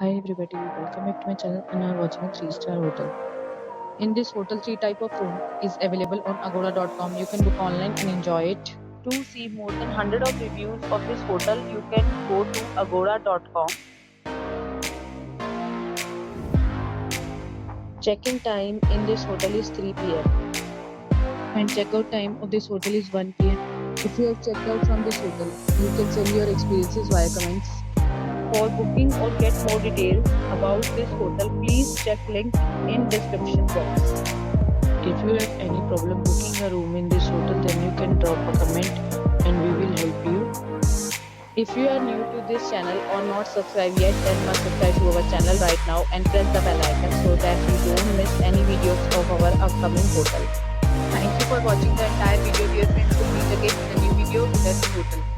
Hi everybody, welcome back to my channel and are watching a 3-star hotel. In this hotel, three type of room is available on agoda.com. You can book online and enjoy it. To see more than 100 of reviews of this hotel, you can go to agoda.com. Check-in time in this hotel is 3 p.m. and check-out time of this hotel is 1 p.m. If you have checked out from this hotel, you can send your experiences via comments. For booking or get more details about this hotel, please check link in description box. If you have any problem booking a room in this hotel, then you can drop a comment and we will help you. If you are new to this channel or not subscribed yet, then must subscribe to our channel right now and press the bell icon so that you don't miss any videos of our upcoming hotel. Thank you for watching the entire video, dear friends. We'll meet again in a new video with a new hotel.